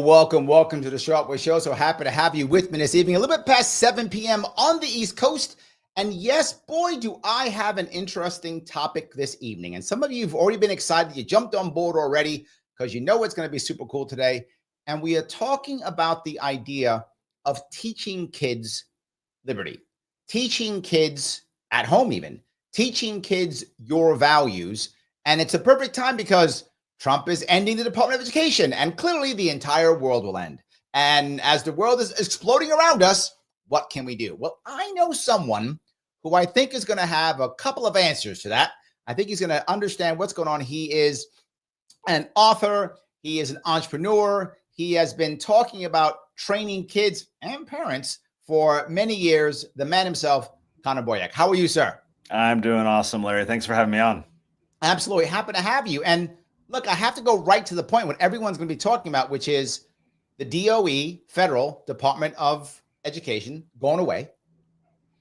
Welcome to the Sharpe Way Show. So happy to have you with me this evening, a little bit past 7 p.m. on the East Coast. And yes, boy, do I have an interesting topic this evening. And some of you have already been excited. You jumped on board already because you know it's going to be super cool today. And we are talking about the idea of teaching kids liberty, teaching kids at home even, teaching kids your values. And it's a perfect time because Trump is ending the Department of Education, and clearly the entire world will end. And as the world is exploding around us, what can we do? Well, I know someone who I think is going to have a couple of answers to that. I think he's going to understand what's going on. He is an author. He is an entrepreneur. He has been talking about training kids and parents for many years. The man himself, Connor Boyack. How are you, sir? I'm doing awesome, Larry. Thanks for having me on. Absolutely. Happy to have you. And look, I have to go right to the point, what everyone's going to be talking about, which is the DOE, Federal Department of Education, going away.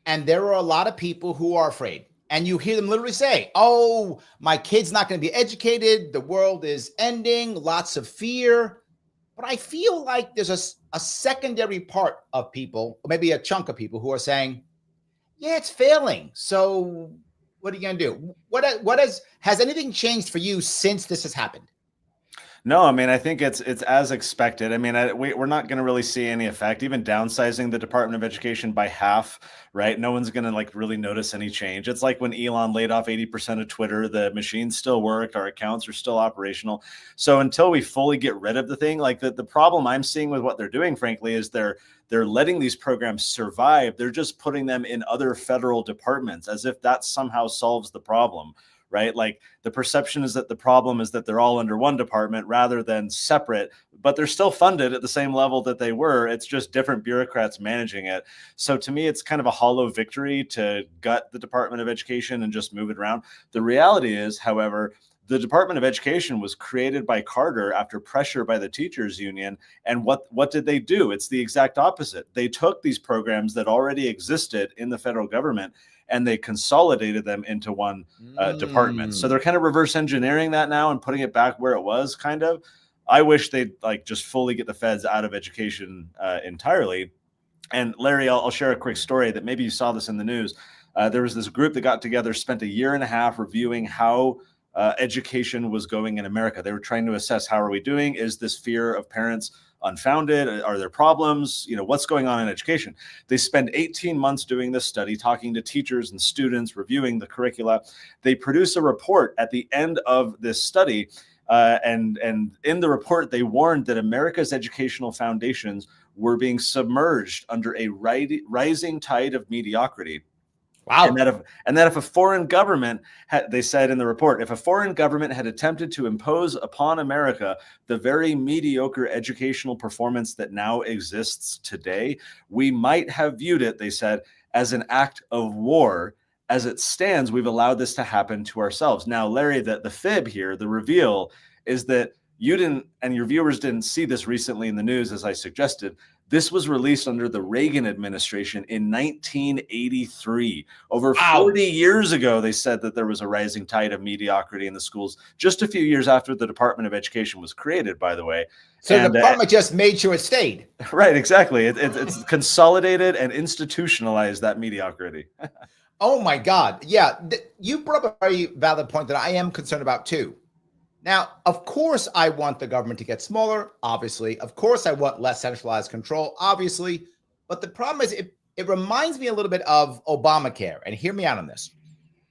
And there are a lot of people who are afraid. And you hear them literally say, oh, my kid's not going to be educated. The world is ending. Lots of fear. But I feel like there's a secondary part of people, or maybe a chunk of people who are saying, yeah, it's failing. So what are you going to do? What has anything changed for you since this has happened? No, I mean, I think it's as expected. I mean, we're not going to really see any effect, even downsizing the Department of Education by half, right? No one's going to really notice any change. It's like when Elon laid off 80% of Twitter, the machines still worked, our accounts are still operational. So until we fully get rid of the thing, the problem I'm seeing with what they're doing, frankly, is they're letting these programs survive. They're just putting them in other federal departments as if that somehow solves the problem. Right? Like the perception is that the problem is that they're all under one department rather than separate, but they're still funded at the same level that they were. It's just different bureaucrats managing it. So to me, it's kind of a hollow victory to gut the Department of Education and just move it around. The reality is, however, the Department of Education was created by Carter after pressure by the teachers union. And what did they do? It's the exact opposite. They took these programs that already existed in the federal government and they consolidated them into one department. So they're kind of reverse engineering that now and putting it back where it was, kind of. I wish they'd just fully get the feds out of education entirely. And Larry, I'll share a quick story that maybe you saw this in the news. There was this group that got together, spent a year and a half reviewing how education was going in America. They were trying to assess, how are we doing? Is this fear of parents unfounded? Are there problems? What's going on in education? They spend 18 months doing this study, talking to teachers and students, reviewing the curricula. They produce a report at the end of this study. And in the report, they warned that America's educational foundations were being submerged under a rising tide of mediocrity. Wow. And that if a foreign government they said in the report, if a foreign government had attempted to impose upon America the very mediocre educational performance that now exists today, we might have viewed it, they said, as an act of war. As it stands, we've allowed this to happen to ourselves. Now, Larry, the fib here, the reveal is that you didn't, and your viewers didn't see this recently in the news, as I suggested. This was released under the Reagan administration in 1983. Over 40 years ago, they said that there was a rising tide of mediocrity in the schools, just a few years after the Department of Education was created, by the way. So the department just made sure it stayed. Right, exactly. It's consolidated and institutionalized that mediocrity. Oh, my God. Yeah, you brought up a very valid point that I am concerned about, too. Now, of course, I want the government to get smaller, obviously. Of course, I want less centralized control, obviously. But the problem is it reminds me a little bit of Obamacare. And hear me out on this.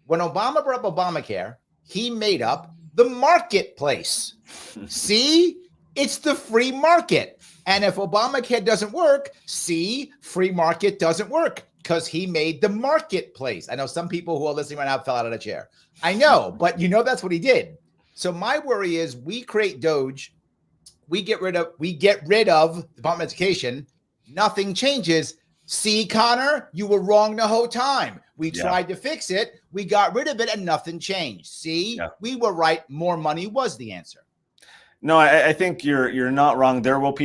When Obama brought up Obamacare, he made up the marketplace. See, it's the free market. And if Obamacare doesn't work, see, free market doesn't work because he made the marketplace. I know some people who are listening right now fell out of the chair. I know, but that's what he did. So my worry is we create Doge, we get rid of Department of Education, nothing changes. See, Connor, you were wrong the whole time. We tried to fix it, we got rid of it, and nothing changed. See, we were right. More money was the answer. No, I think you're not wrong. There will be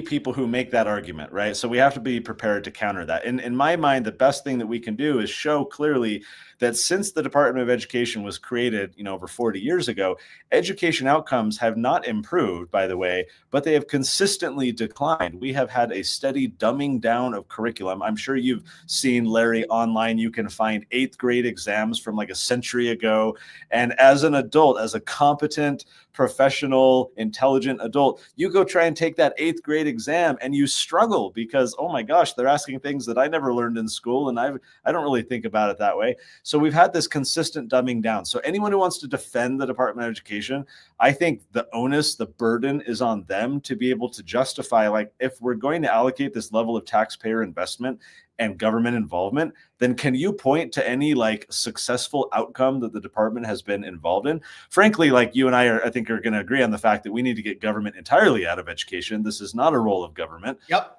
people who make that argument, right? So we have to be prepared to counter that. In my mind, the best thing that we can do is show clearly that since the Department of Education was created, over 40 years ago, education outcomes have not improved, by the way, but they have consistently declined. We have had a steady dumbing down of curriculum. I'm sure you've seen, Larry, online. You can find 8th grade exams from like a century ago. And as an adult, as a competent, professional, intelligent adult, you go try and take that 8th grade exam and you struggle because, oh my gosh, they're asking things that I never learned in school. And I don't really think about it that way. So we've had this consistent dumbing down. So anyone who wants to defend the Department of Education, I think the onus, the burden is on them to be able to justify, like, if we're going to allocate this level of taxpayer investment and government involvement, then can you point to any like successful outcome that the department has been involved in? Frankly, like you and I think are going to agree on the fact that we need to get government entirely out of education. This is not a role of government. Yep.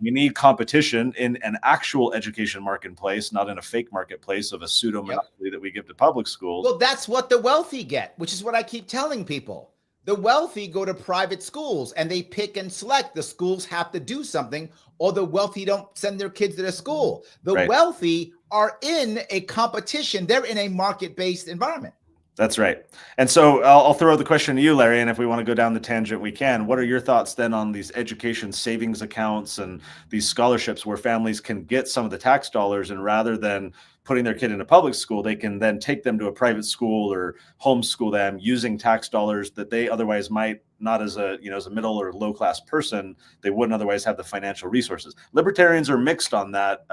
We need competition in an actual education marketplace, not in a fake marketplace of a pseudo monopoly that we give to public schools. Well, that's what the wealthy get, which is what I keep telling people. The wealthy go to private schools and they pick and select. The schools have to do something, or the wealthy don't send their kids to the school. The wealthy are in a competition. They're in a market-based environment. That's right. And so I'll throw the question to you, Larry, and if we want to go down the tangent, we can. What are your thoughts then on these education savings accounts and these scholarships where families can get some of the tax dollars, and rather than putting their kid in a public school, they can then take them to a private school or homeschool them using tax dollars that they otherwise might not, as a as a middle or low class person, they wouldn't otherwise have the financial resources. Libertarians are mixed on that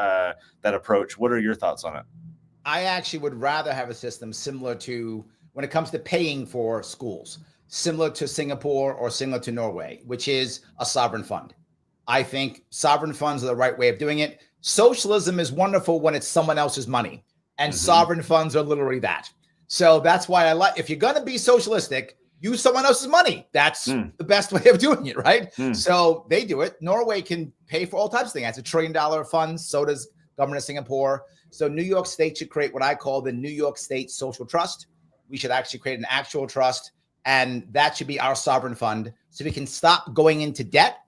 approach. What are your thoughts on it? I actually would rather have a system similar to, when it comes to paying for schools, similar to Singapore or similar to Norway, which is a sovereign fund. I think sovereign funds are the right way of doing it. Socialism is wonderful when it's someone else's money, and sovereign funds are literally that. So that's why I like, if you're going to be socialistic, use someone else's money. That's the best way of doing it, right? So they do it. Norway can pay for all types of things. It's $1 trillion fund. So does government of Singapore. So New York State should create what I call the New York State Social Trust. We should actually create an actual trust, and that should be our sovereign fund, so we can stop going into debt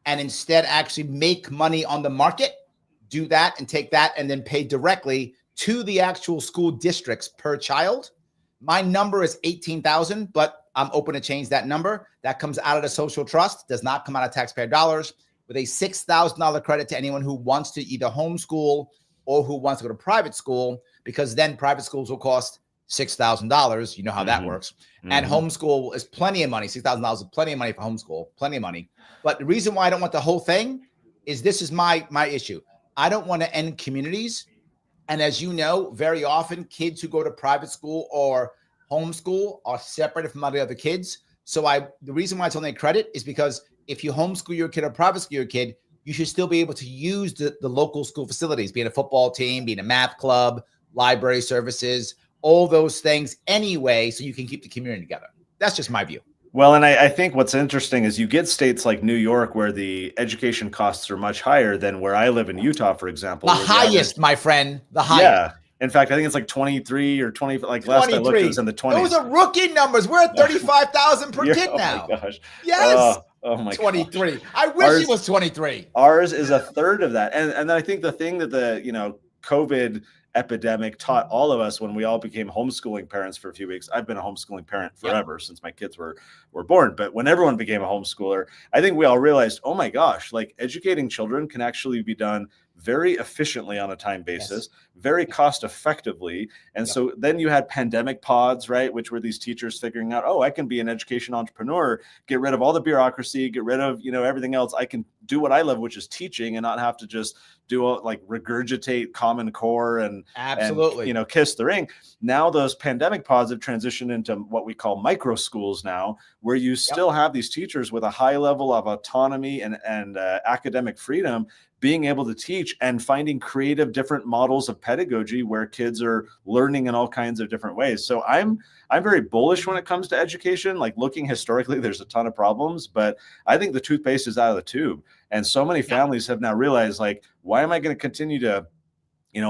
and instead actually make money on the market, do that and take that and then pay directly to the actual school districts per child. My number is 18,000, but I'm open to change that number. That comes out of the social trust, does not come out of taxpayer dollars, with a $6,000 credit to anyone who wants to either homeschool or who wants to go to private school, because then private schools will cost $6,000. You know how that works. And homeschool is plenty of money. $6,000 is plenty of money for homeschool, plenty of money. But the reason why I don't want the whole thing is, this is my issue. I don't want to end communities. And as you know, very often kids who go to private school or homeschool are separated from all the other kids. So the reason why it's only a credit is because if you homeschool your kid or private school your kid, you should still be able to use the local school facilities, being a football team, being a math club, library services, all those things anyway, so you can keep the community together. That's just my view. Well, and I think what's interesting is you get states like New York where the education costs are much higher than where I live in Utah, for example. The highest, my friend, the highest. Yeah. In fact, I think it's like 23 or 20, like 23. Last I looked, it was in the 20s. Those are rookie numbers. We're at 35,000 per kid now. Oh my gosh. Yes. Oh my 23. Gosh. I wish it was 23. Ours is a third of that. And then I think the thing that the, COVID epidemic taught all of us when we all became homeschooling parents for a few weeks. I've been a homeschooling parent forever since my kids were born. But when everyone became a homeschooler, I think we all realized, oh my gosh, like educating children can actually be done very efficiently on a time basis, very cost effectively. And so then you had pandemic pods, right? Which were these teachers figuring out, oh, I can be an education entrepreneur, get rid of all the bureaucracy, get rid of, everything else. I can do what I love, which is teaching, and not have to just regurgitate Common Core and absolutely, kiss the ring. Now those pandemic pods have transitioned into what we call micro schools now, where you still have these teachers with a high level of autonomy and academic freedom, being able to teach and finding creative different models of pedagogy where kids are learning in all kinds of different ways. So I'm very bullish when it comes to education. Like, looking historically, there's a ton of problems, but I think the toothpaste is out of the tube. And so many families have now realized, like, why am I going to continue to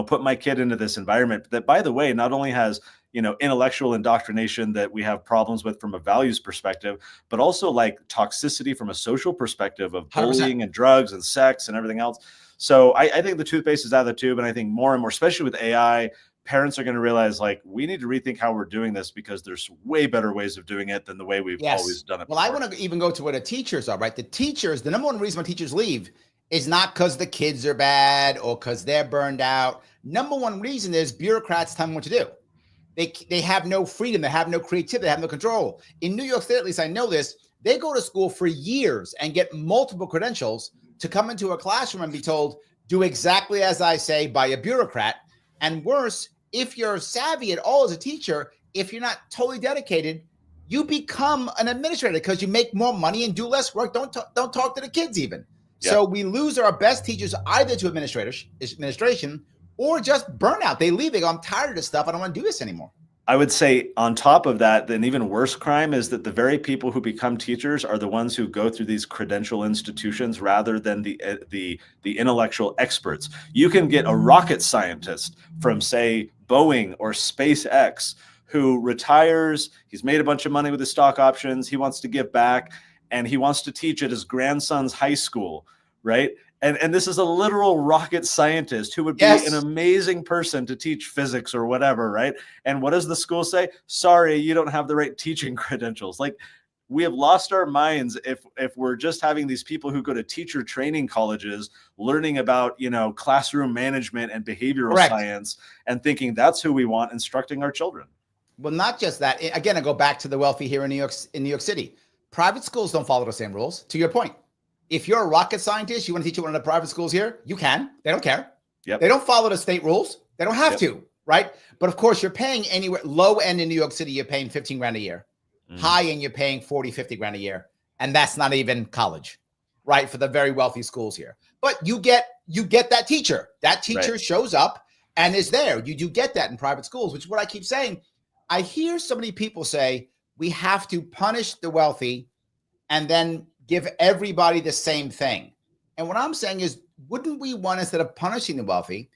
put my kid into this environment that, by the way, not only has intellectual indoctrination that we have problems with from a values perspective, but also like toxicity from a social perspective of 100%. bullying and drugs and sex and everything else. So I think the toothpaste is out of the tube. And I think more and more, especially with AI, parents are going to realize like we need to rethink how we're doing this, because there's way better ways of doing it than the way we've always done it. Well, before. I want to even go to where the teachers are, right? The teachers, the number one reason why teachers leave is not because the kids are bad or because they're burned out. Number one reason is bureaucrats tell them what to do. They have no freedom. They have no creativity. They have no control. In New York State, at least I know this, they go to school for years and get multiple credentials to come into a classroom and be told, do exactly as I say by a bureaucrat. And worse, if you're savvy at all as a teacher, if you're not totally dedicated, you become an administrator because you make more money and do less work. Don't talk to the kids even. Yeah. So we lose our best teachers either to administration or just burnout. They leave. They go, I'm tired of this stuff. I don't want to do this anymore. I would say on top of that, an even worse crime is that the very people who become teachers are the ones who go through these credential institutions rather than the intellectual experts. You can get a rocket scientist from, say, Boeing or SpaceX who retires. He's made a bunch of money with his stock options. He wants to give back, and he wants to teach at his grandson's high school, right? And this is a literal rocket scientist who would be an amazing person to teach physics or whatever, right? And what does the school say? Sorry, you don't have the right teaching credentials. Like, we have lost our minds if we're just having these people who go to teacher training colleges learning about, classroom management and behavioral science and thinking that's who we want instructing our children. Well, not just that. Again, I go back to the wealthy here in New York City. Private schools don't follow the same rules, to your point. If you're a rocket scientist, you want to teach at one of the private schools here, you can. They don't care. Yep. They don't follow the state rules. They don't have to, right? But of course, you're paying anywhere, low end in New York City, you're paying 15 grand a year. High end, you're paying 40, 50 grand a year. And that's not even college, right? For the very wealthy schools here. But you get that teacher. That teacher shows up and is there. You do get that in private schools, which is what I keep saying. I hear so many people say, we have to punish the wealthy and then give everybody the same thing. And what I'm saying is, wouldn't we want, instead of punishing the wealthy,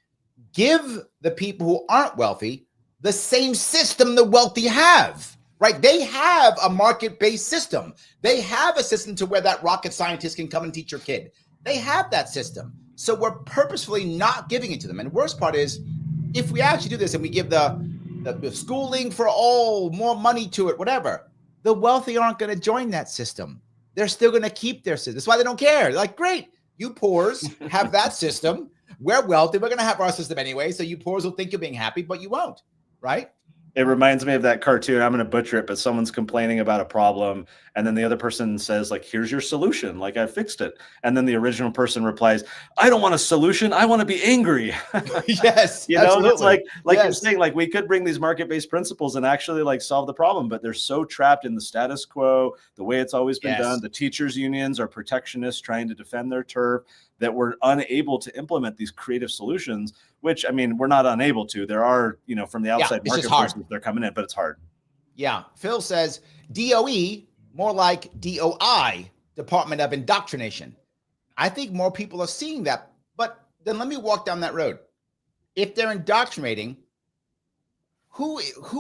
give the people who aren't wealthy the same system the wealthy have, right? They have a market-based system. They have a system to where that rocket scientist can come and teach your kid. They have that system. So we're purposefully not giving it to them. And the worst part is, if we actually do this and we give the schooling for all, more money to it, whatever, the wealthy aren't going to join that system. They're still going to keep their system. That's why they don't care. They're like, great, you poors have that system. We're wealthy. We're going to have our system anyway. So you poors will think you're being happy, but you won't, right? It reminds me of that cartoon. I'm going to butcher it, but someone's complaining about a problem. And then the other person says, like, here's your solution. Like, I fixed it. And then the original person replies, I don't want a solution. I want to be angry. Yes. Absolutely. It's like you're saying, like, we could bring these market-based principles and actually like solve the problem, but they're so trapped in the status quo, the way it's always been done. The teachers unions are protectionists trying to defend their turf, that we're unable to implement these creative solutions, which, I mean, we're not unable to. There are, from the outside market forces, they're coming in, but it's hard. Yeah. Phil says DOE, more like DOI, Department of Indoctrination. I think more people are seeing that, but then let me walk down that road. If they're indoctrinating, who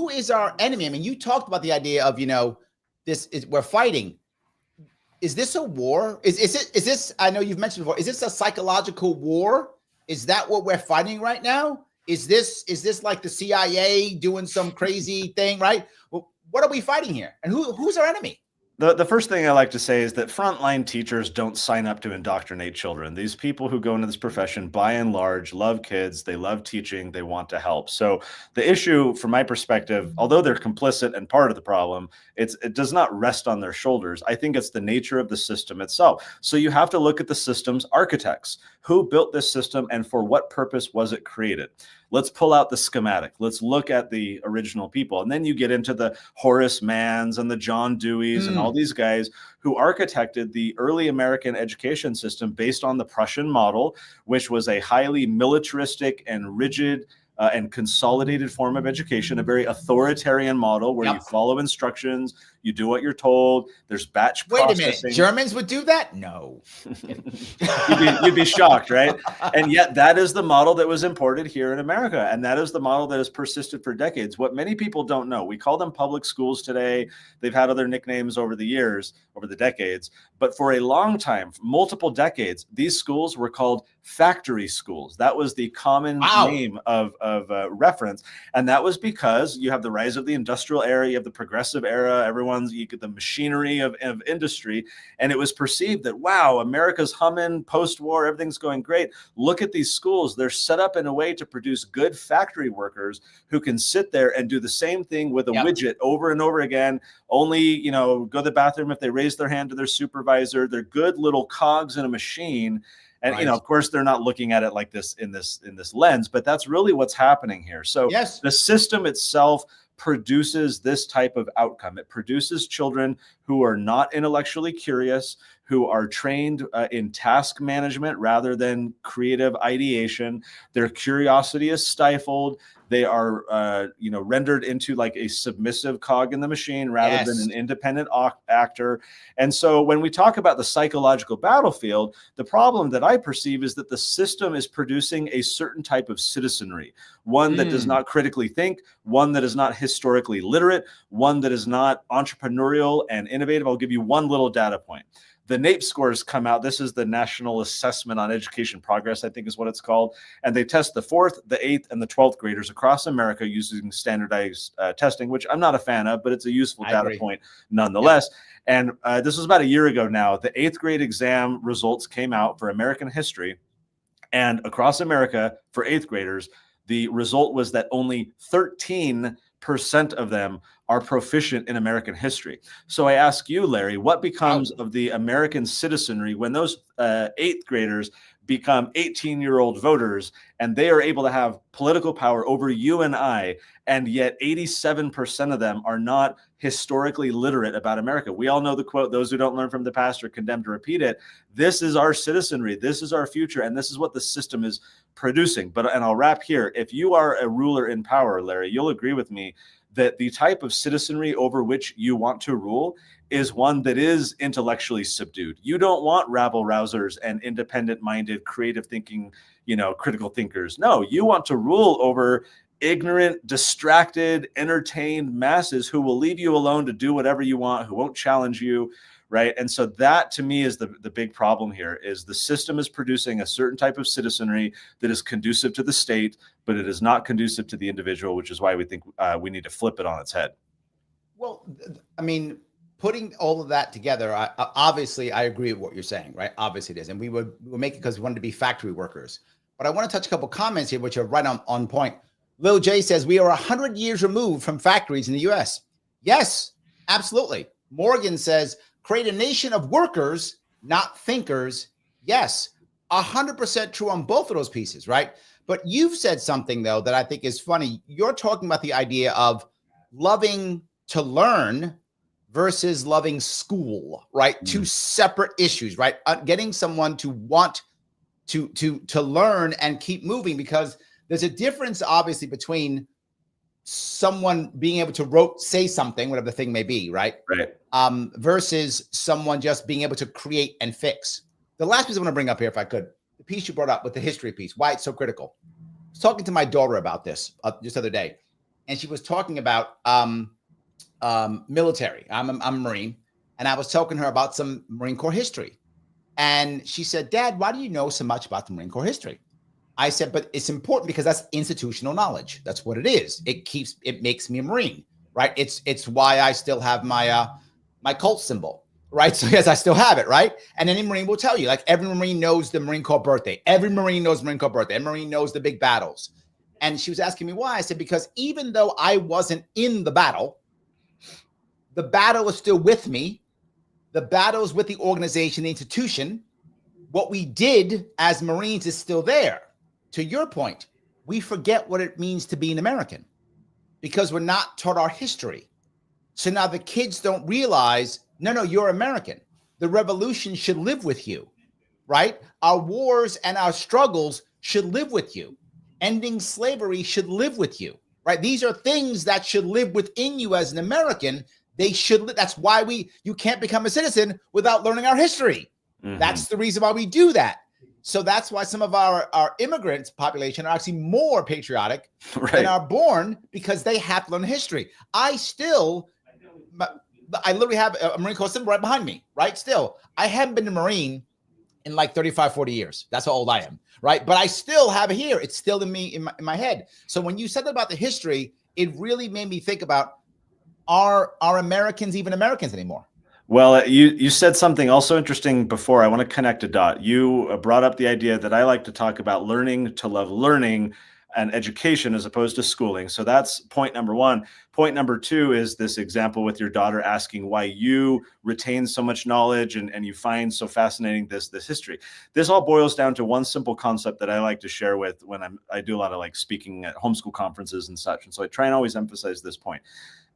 is our enemy? I mean, you talked about the idea of, we're fighting. Is this a war? Is this, I know you've mentioned before, is this a psychological war? Is that what we're fighting right now? Is this like the CIA doing some crazy thing, right? Well, what are we fighting here? And who's our enemy? The first thing I like to say is that frontline teachers don't sign up to indoctrinate children. These people who go into this profession, by and large, love kids. They love teaching. They want to help. So the issue, from my perspective, although they're complicit and part of the problem, it does not rest on their shoulders. I think it's the nature of the system itself. So you have to look at the system's architects. Who built this system and for what purpose was it created? Let's pull out the schematic. Let's look at the original people. And then you get into the Horace Manns and the John Deweys and all these guys who architected the early American education system based on the Prussian model, which was a highly militaristic and rigid and consolidated form of education, a very authoritarian model where you follow instructions, You do what you're told. There's batch Wait processing. a minute. Germans would do that? No. You'd be shocked, right? And yet that is the model that was imported here in America. And that is the model that has persisted for decades. What many people don't know, we call them public schools today. They've had other nicknames over the years, over the decades. But for a long time, multiple decades, these schools were called factory schools. That was the common name of reference. And that was because you have the rise of the industrial era, you have the progressive era, you get the machinery of industry. And it was perceived that, wow, America's humming post-war, everything's going great. Look at these schools. They're set up in a way to produce good factory workers who can sit there and do the same thing with a widget over and over again. Only, go to the bathroom if they raise their hand to their supervisor. They're good little cogs in a machine. And, of course, they're not looking at it like this in this lens, but that's really what's happening here. So the system itself produces this type of outcome. It produces children who are not intellectually curious, who are trained in task management rather than creative ideation. Their curiosity is stifled. They are, rendered into like a submissive cog in the machine rather than an independent actor. And so when we talk about the psychological battlefield, the problem that I perceive is that the system is producing a certain type of citizenry, one that does not critically think, one that is not historically literate, one that is not entrepreneurial and innovative. I'll give you one little data point. The NAEP scores come out. This is the National Assessment on Education Progress, I think is what it's called. And they test the 4th, the 8th, and the 12th graders across America using standardized testing, which I'm not a fan of, but it's a useful data point nonetheless. And this was about a year ago now. The 8th grade exam results came out for American history. And across America, for 8th graders, the result was that only 13% of them are proficient in American history. So I ask you, Larry, what becomes of the American citizenry when those 8th graders become 18-year-old voters and they are able to have political power over you and I, and yet 87% of them are not historically literate about America? We all know the quote, "Those who don't learn from the past are condemned to repeat it." This is our citizenry. This is our future. And this is what the system is producing. And I'll wrap here. If you are a ruler in power, Larry, you'll agree with me that the type of citizenry over which you want to rule is one that is intellectually subdued. You don't want rabble-rousers and independent-minded, creative thinking, critical thinkers. No, you want to rule over ignorant, distracted, entertained masses who will leave you alone to do whatever you want, who won't challenge you, right? And so that, to me, is the big problem here, is the system is producing a certain type of citizenry that is conducive to the state, but it is not conducive to the individual, which is why we think we need to flip it on its head. Well, I mean, putting all of that together, obviously, I agree with what you're saying, right? Obviously it is. And we would make it because we wanted to be factory workers. But I want to touch a couple comments here, which are right on point. Lil J says, we are 100 years removed from factories in the U.S. Yes, absolutely. Morgan says, create a nation of workers, not thinkers. Yes, 100% true on both of those pieces, right? But you've said something, though, that I think is funny. You're talking about the idea of loving to learn versus loving school, right? Mm. Two separate issues, right? Getting someone to want to learn and keep moving, because there's a difference, obviously, between someone being able to say something, whatever the thing may be, right? Right. Versus someone just being able to create and fix. The last piece I want to bring up here, if I could, the piece you brought up with the history piece, why it's so critical. I was talking to my daughter about this just the other day, and she was talking about military. I'm a Marine, and I was talking to her about some Marine Corps history. And she said, Dad, why do you know so much about the Marine Corps history? I said, but it's important because that's institutional knowledge. That's what it is. It makes me a Marine, right? It's why I still have my my cult symbol, right? So yes, I still have it, right? And any Marine will tell you, like, every Marine knows the Marine Corps birthday. Every Marine knows Marine Corps birthday. Every Marine knows the big battles. And she was asking me why. I said, because even though I wasn't in the battle is still with me. The battle is with the organization, the institution. What we did as Marines is still there. To your point, we forget what it means to be an American because we're not taught our history. So now the kids don't realize, no, you're American. The revolution should live with you, right? Our wars and our struggles should live with you. Ending slavery should live with you, right? These are things that should live within you as an American. They should. That's why you can't become a citizen without learning our history. Mm-hmm. That's the reason why we do that. So that's why some of our immigrants population are actually more patriotic than are born, because they have to learn history. I literally have a Marine Corps symbol right behind me, right? Still, I haven't been a Marine in like 35, 40 years. That's how old I am, right? But I still have it here. It's still in me, in my head. So when you said about the history, it really made me think about, are Americans even Americans anymore? Well, you said something also interesting before. I want to connect a dot. You brought up the idea that I like to talk about learning to love learning and education as opposed to schooling. So that's point number one. Point number two is this example with your daughter asking why you retain so much knowledge and you find so fascinating this history. This all boils down to one simple concept that I like to share with when I do a lot of like speaking at homeschool conferences and such. And so I try and always emphasize this point.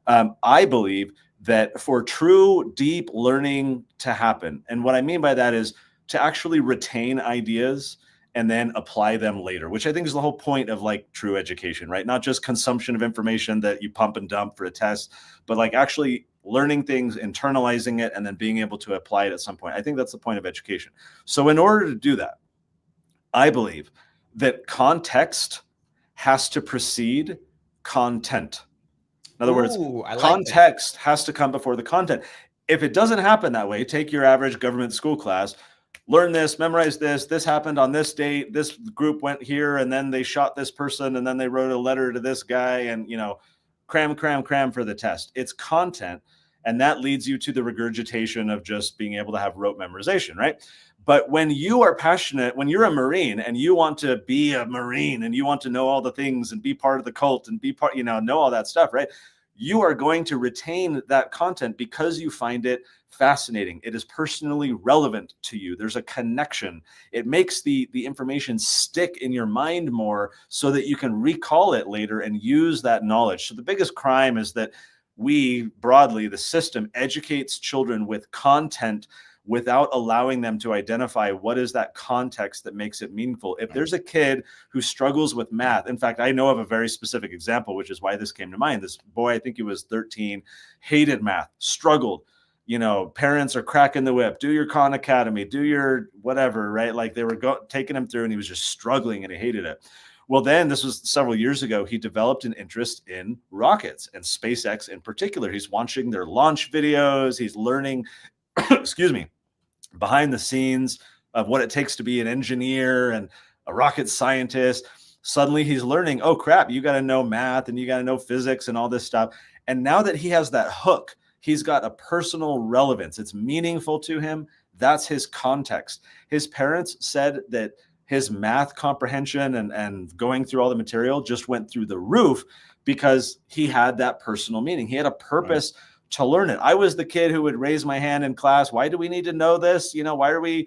I believe that for true deep learning to happen, and what I mean by that is to actually retain ideas and then apply them later, which I think is the whole point of like true education, right? Not just consumption of information that you pump and dump for a test, but like actually learning things, internalizing it, and then being able to apply it at some point. I think that's the point of education. So in order to do that, I believe that context has to precede content. In other words, context has to come before the content. If it doesn't happen that way, take your average government school class, learn this, memorize this happened on this date, this group went here, and then they shot this person, and then they wrote a letter to this guy, and, cram for the test. It's content, and that leads you to the regurgitation of just being able to have rote memorization, right? But when you are passionate, when you're a Marine and you want to be a Marine and you want to know all the things and be part of the cult and be part, know all that stuff, right? You are going to retain that content because you find it fascinating. It is personally relevant to you. There's a connection. It makes the information stick in your mind more so that you can recall it later and use that knowledge. So the biggest crime is that we, broadly, the system educates children with content without allowing them to identify what is that context that makes it meaningful. If there's a kid who struggles with math, in fact, I know of a very specific example, which is why this came to mind. This boy, I think he was 13, hated math, struggled. Parents are cracking the whip, do your Khan Academy, do your whatever, right? Like they were taking him through and he was just struggling and he hated it. Well, then this was several years ago, he developed an interest in rockets and SpaceX in particular. He's watching their launch videos. He's learning, excuse me, behind the scenes of what it takes to be an engineer and a rocket scientist. Suddenly he's learning, oh crap, you got to know math and you got to know physics and all this stuff. And now that he has that hook, he's got a personal relevance. It's meaningful to him. That's his context. His parents said that his math comprehension and going through all the material just went through the roof because he had that personal meaning. He had a purpose to learn it. I was the kid who would raise my hand in class. Why do we need to know this? Why are we,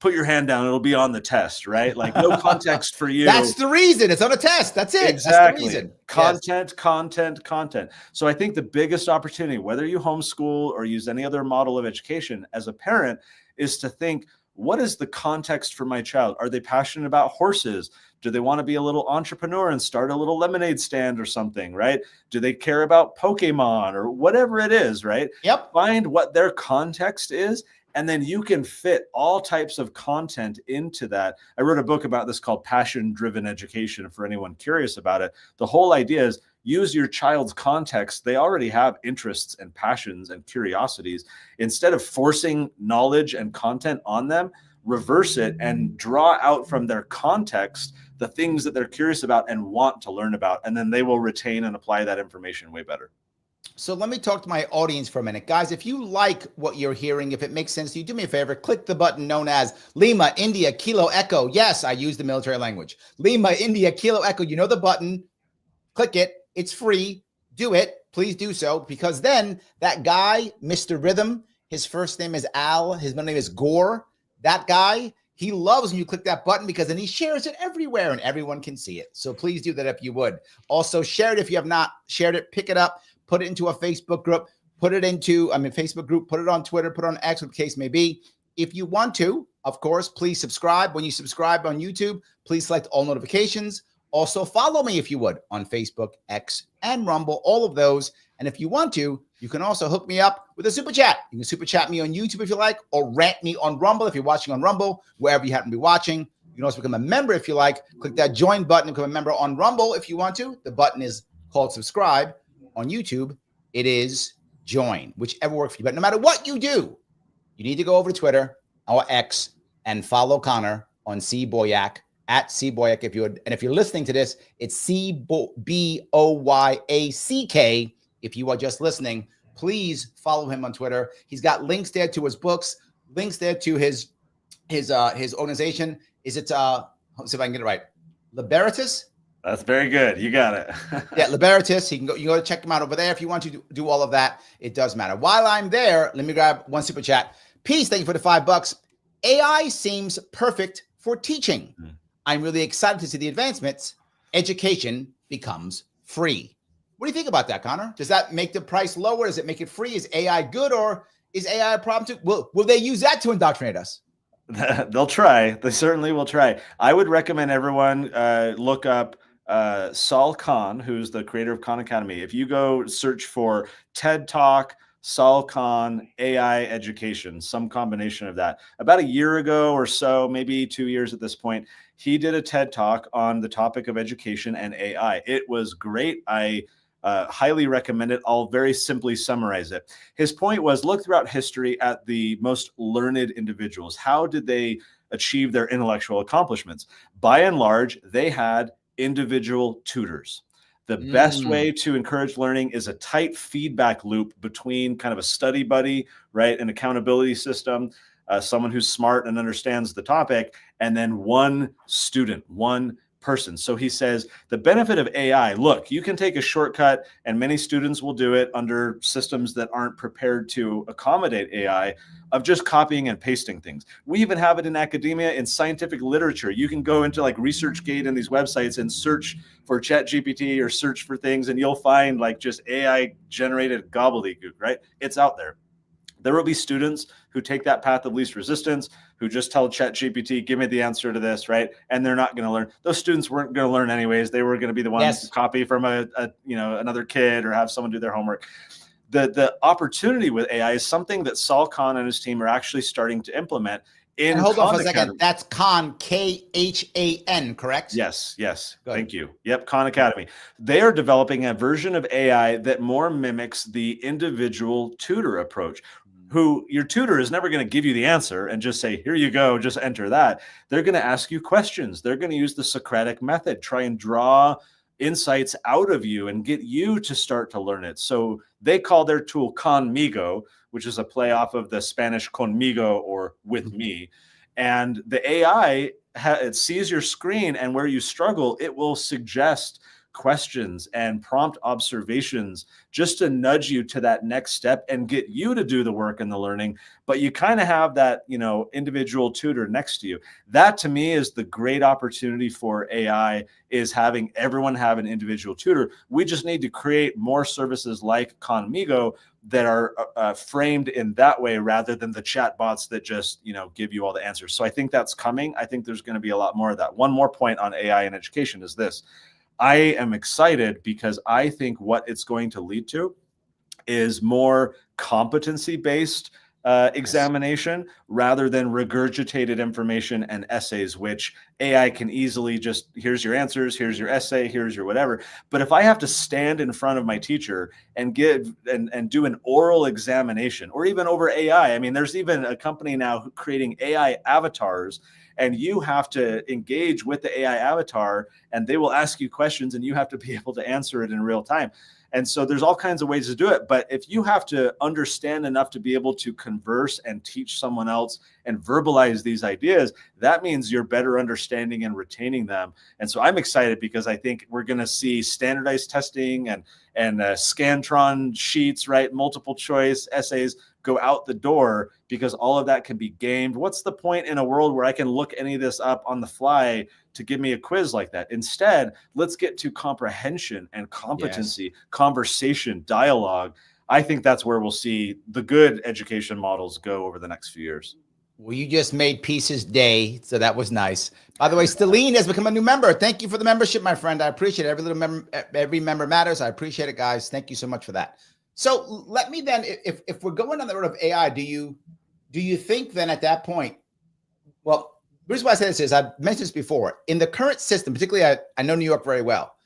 put your hand down. It'll be on the test, right? Like no context for you. That's the reason. It's on a test. That's it. Exactly. That's the reason. Content. So I think the biggest opportunity, whether you homeschool or use any other model of education as a parent, is to think, what is the context for my child? Are they passionate about horses? Do they want to be a little entrepreneur and start a little lemonade stand or something, right? Do they care about Pokemon or whatever it is, right? Yep. Find what their context is, and then you can fit all types of content into that. I wrote a book about this called Passion-Driven Education for anyone curious about it. The whole idea is use your child's context. They already have interests and passions and curiosities. Instead of forcing knowledge and content on them, reverse it and draw out from their context the things that they're curious about and want to learn about. And then they will retain and apply that information way better. So let me talk to my audience for a minute. Guys, if you like what you're hearing, if it makes sense to you, do me a favor, click the button known as Lima, India, Kilo, Echo. Yes, I use the military language. Lima, India, Kilo, Echo. You know the button. Click it. It's free. Do it. Please do so, because then that guy, Mr. Rhythm, his first name is Al, his middle name is Gore. That guy, he loves when you click that button because then he shares it everywhere and everyone can see it. So please do that if you would. Also, share it if you have not shared it. Pick it up, put it into a Facebook group, put it into, Facebook group, put it on Twitter, put it on X, what the case may be. If you want to, of course, please subscribe. When you subscribe on YouTube, please select all notifications. Also, follow me if you would on Facebook, X, and Rumble, all of those. And if you want to, you can also hook me up with a super chat. You can super chat me on YouTube if you like, or rant me on Rumble if you're watching on Rumble, wherever you happen to be watching. You can also become a member if you like. Click that join button and become a member on Rumble if you want to. The button is called subscribe. On YouTube, it is join, whichever works for you. But no matter what you do, you need to go over to Twitter or X and follow Connor on C Boyack at C Boyack. If you're listening to this, it's CBOYACK. If you are just listening, please follow him on Twitter. He's got links there to his books, links there to his organization. Is it let's see if I can get it right. Liberatus? That's very good. You got it. Yeah, Liberatus. You can go check him out over there if you want to do all of that. It does matter. While I'm there, let me grab one super chat. Peace, thank you for the $5. AI seems perfect for teaching. I'm really excited to see the advancements. Education becomes free. What do you think about that, Connor? Does that make the price lower? Does it make it free? Is AI good, or is AI a problem too? Will they use that to indoctrinate us? They'll try. They certainly will try. I would recommend everyone look up Saul Khan, who's the creator of Khan Academy. If you go search for TED Talk, Saul Khan, AI education, some combination of that. About a year ago or so, maybe 2 years at this point, he did a TED Talk on the topic of education and AI. It was great. I highly recommend it. I'll very simply summarize it. His point was, look throughout history at the most learned individuals. How did they achieve their intellectual accomplishments? By and large, they had individual tutors. The best way to encourage learning is a tight feedback loop between kind of a study buddy, right, an accountability system, someone who's smart and understands the topic, and then one student, one person. So he says the benefit of AI, look, you can take a shortcut, and many students will do it under systems that aren't prepared to accommodate AI, of just copying and pasting things. We even have it in academia, in scientific literature. You can go into like ResearchGate and these websites and search for ChatGPT or search for things, and you'll find like just AI generated gobbledygook, right? It's out there. There will be students who take that path of least resistance, who just tell ChatGPT, give me the answer to this, right? And they're not going to learn. Those students weren't going to learn anyways. They were going to be the ones to copy from another kid or have someone do their homework. The opportunity with AI is something that Saul Khan and his team are actually starting to implement. And hold on for a second. That's Khan, Khan, correct? Yes. Thank you. Yep, Khan Academy. They are developing a version of AI that more mimics the individual tutor approach. Who your tutor is never going to give you the answer and just say, here you go, just enter that. They're going to ask you questions. They're going to use the Socratic method, try and draw insights out of you and get you to start to learn it. So they call their tool Conmigo, which is a play off of the Spanish conmigo, or with me. And the AI, it sees your screen, and where you struggle, it will suggest questions and prompt observations just to nudge you to that next step and get you to do the work and the learning. But you kind of have that, individual tutor next to you. That to me is the great opportunity for AI, is having everyone have an individual tutor. We just need to create more services like Conmigo that are framed in that way, rather than the chat bots that just, give you all the answers. So I think that's coming. I think there's going to be a lot more of that. One more point on AI in education is this. I am excited because I think what it's going to lead to is more competency-based examination, rather than regurgitated information and essays, which AI can easily just, here's your answers, here's your essay, here's your whatever. But if I have to stand in front of my teacher and give and do an oral examination, or even over AI, I mean, there's even a company now creating AI avatars, and you have to engage with the AI avatar, and they will ask you questions, and you have to be able to answer it in real time. And so there's all kinds of ways to do it. But if you have to understand enough to be able to converse and teach someone else and verbalize these ideas, that means you're better understanding and retaining them. And so I'm excited because I think we're going to see standardized testing and Scantron sheets, right? Multiple choice essays go out the door, because all of that can be gamed. What's the point in a world where I can look any of this up on the fly to give me a quiz like that? Instead, let's get to comprehension and competency, conversation, dialogue. I think that's where we'll see the good education models go over the next few years. Well, you just made Peace's day, so that was nice. By the way, Stelline has become a new member. Thank you for the membership, my friend. I appreciate it. Every member matters. I appreciate it, guys. Thank you so much for that. So let me then, if we're going on the road of AI, do you think then at that point? Well, the reason why I say this is I've mentioned this before. In the current system, particularly I know New York very well.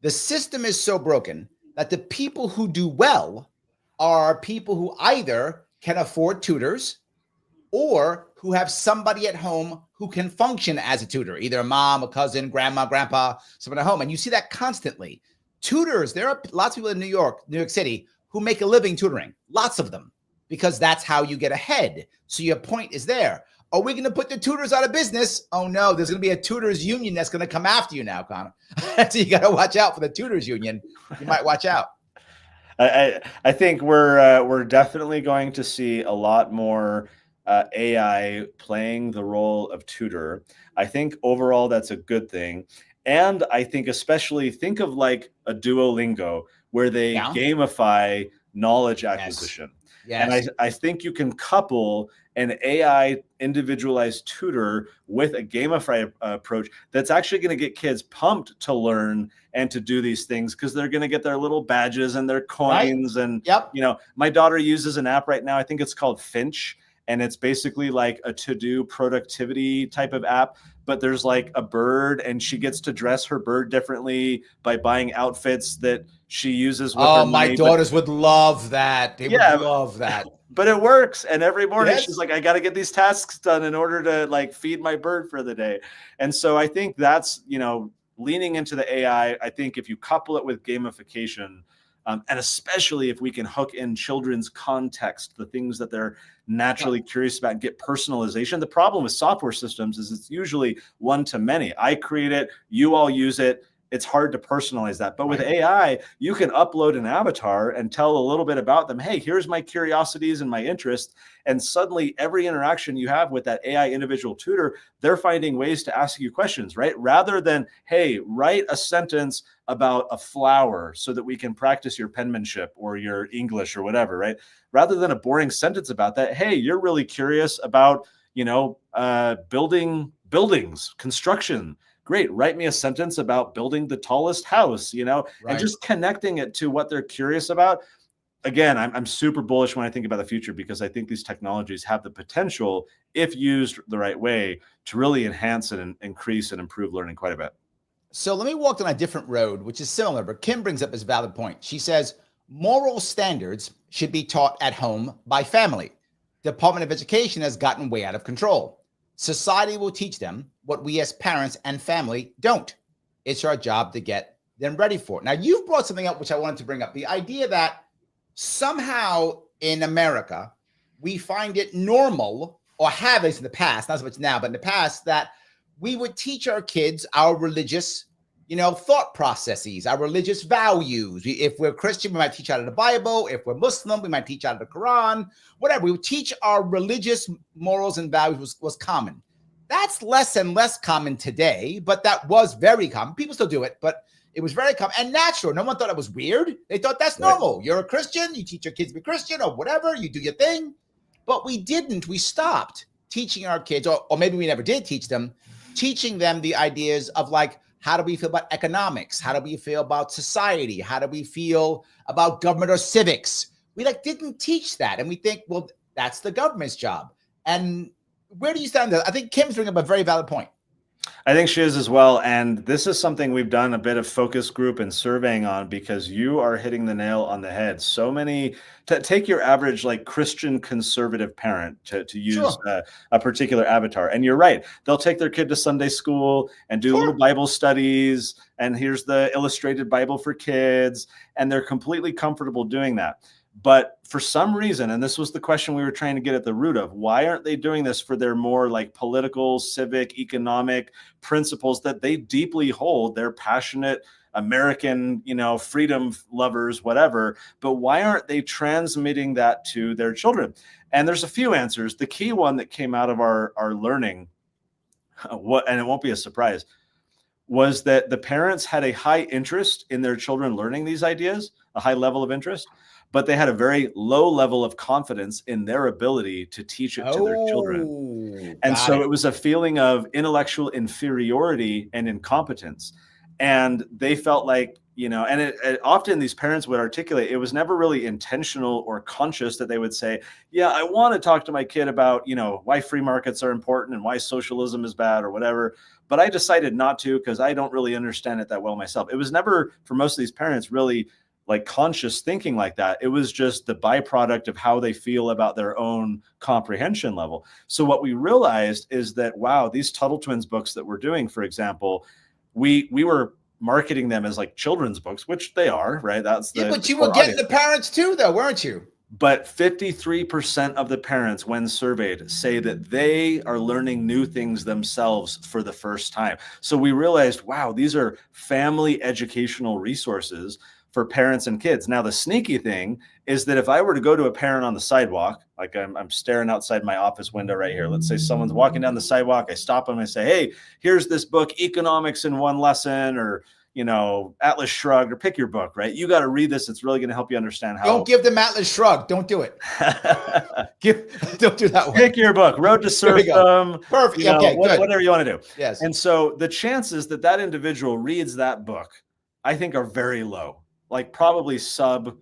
The system is so broken that the people who do well are people who either can afford tutors or who have somebody at home who can function as a tutor, either a mom, a cousin, grandma, grandpa, someone at home. And you see that constantly. Tutors, there are lots of people in New York City, who make a living tutoring, lots of them, because that's how you get ahead. So your point is there. Are we going to put the tutors out of business? Oh no, there's going to be a tutors union that's going to come after you now, Connor. So you got to watch out for the tutors union. You might watch out. I think we're definitely going to see a lot more AI playing the role of tutor. I think overall that's a good thing. And I think especially think of like a Duolingo where they gamify knowledge acquisition. Yes. And I think you can couple an AI individualized tutor with a gamified approach that's actually going to get kids pumped to learn and to do these things because they're going to get their little badges and their coins. Right. And, you know, my daughter uses an app right now. I think it's called Finch. And it's basically like a to-do productivity type of app, but there's like a bird and she gets to dress her bird differently by buying outfits that she uses with her money. My daughters would love that. They would love that. But it works. And every morning she's like, I got to get these tasks done in order to like feed my bird for the day. And so I think that's, you know, leaning into the AI. I think if you couple it with gamification, and especially if we can hook in children's context, the things that they're naturally curious about, and get personalization. The problem with software systems is it's usually one to many. I create it, you all use it. It's hard to personalize that. But with AI, you can upload an avatar and tell a little bit about them. Hey, here's my curiosities and my interests. And suddenly every interaction you have with that AI individual tutor, they're finding ways to ask you questions, right? Rather than, hey, write a sentence about a flower so that we can practice your penmanship or your English or whatever, right? Rather than a boring sentence about that, hey, you're really curious about, you know, buildings, construction. Great. Write me a sentence about building the tallest house, you know, and just connecting it to what they're curious about. Again, I'm super bullish when I think about the future because I think these technologies have the potential, if used the right way, to really enhance and increase and improve learning quite a bit. So let me walk down a different road, which is similar, but Kim brings up this valid point. She says, moral standards should be taught at home by family. Department of Education has gotten way out of control. Society will teach them what we as parents and family don't. It's our job to get them ready for it. Now, you've brought something up which I wanted to bring up. The idea that somehow in America, we find it normal, or have it in the past, not so much now, but in the past, that we would teach our kids our religious, you know, thought processes, our religious values. If we're Christian, we might teach out of the Bible. If we're Muslim, we might teach out of the Quran, whatever. We would teach our religious morals and values was common. That's less and less common today, but that was very common. People still do it, but it was very common and natural. No one thought it was weird. They thought that's normal. You're a Christian, you teach your kids to be Christian or whatever, you do your thing. But we didn't. We stopped teaching our kids, or maybe we never did teach them, teaching them the ideas of like, how do we feel about economics? How do we feel about society? How do we feel about government or civics? We like didn't teach that. And we think, well, that's the government's job. And where do you stand there? I think Kim's bringing up a very valid point. I think she is as well. And this is something we've done a bit of focus group and surveying on because you are hitting the nail on the head. So many, take your average like Christian conservative parent to use a particular avatar. And you're right. They'll take their kid to Sunday school and do little Bible studies. And here's the illustrated Bible for kids. And they're completely comfortable doing that. But for some reason, and this was the question we were trying to get at the root of, why aren't they doing this for their more like political, civic, economic principles that they deeply hold? They're passionate American, you know, freedom lovers, whatever. But why aren't they transmitting that to their children? And there's a few answers. The key one that came out of our learning, and it won't be a surprise, was that the parents had a high interest in their children learning these ideas, a high level of interest, but they had a very low level of confidence in their ability to teach it to their children. And Got so it. it was a feeling of intellectual inferiority and incompetence. And they felt like, and it often these parents would articulate, it was never really intentional or conscious that they would say, yeah, I want to talk to my kid about, why free markets are important and why socialism is bad or whatever. But I decided not to because I don't really understand it that well myself. It was never, for most of these parents, really like conscious thinking like that. It was just the byproduct of how they feel about their own comprehension level. So what we realized is that, wow, these Tuttle Twins books that we're doing, for example, we were marketing them as like children's books, which they are, right? That's the but you were getting the parents too, though, weren't you? But 53% of the parents, when surveyed, say that they are learning new things themselves for the first time. So we realized, wow, these are family educational resources for parents and kids. Now, the sneaky thing is that if I were to go to a parent on the sidewalk, like I'm staring outside my office window right here. Let's say someone's walking down the sidewalk. I stop them and I say, hey, here's this book, Economics in One Lesson, or Atlas Shrugged, or pick your book, right? You got to read this. It's really going to help you understand how. Don't give them Atlas Shrugged. Don't do it. Don't do that one. Pick your book, Road to Serfdom. Perfect. Okay, good. Whatever you want to do. Yes. And so the chances that individual reads that book, I think, are very low, like probably sub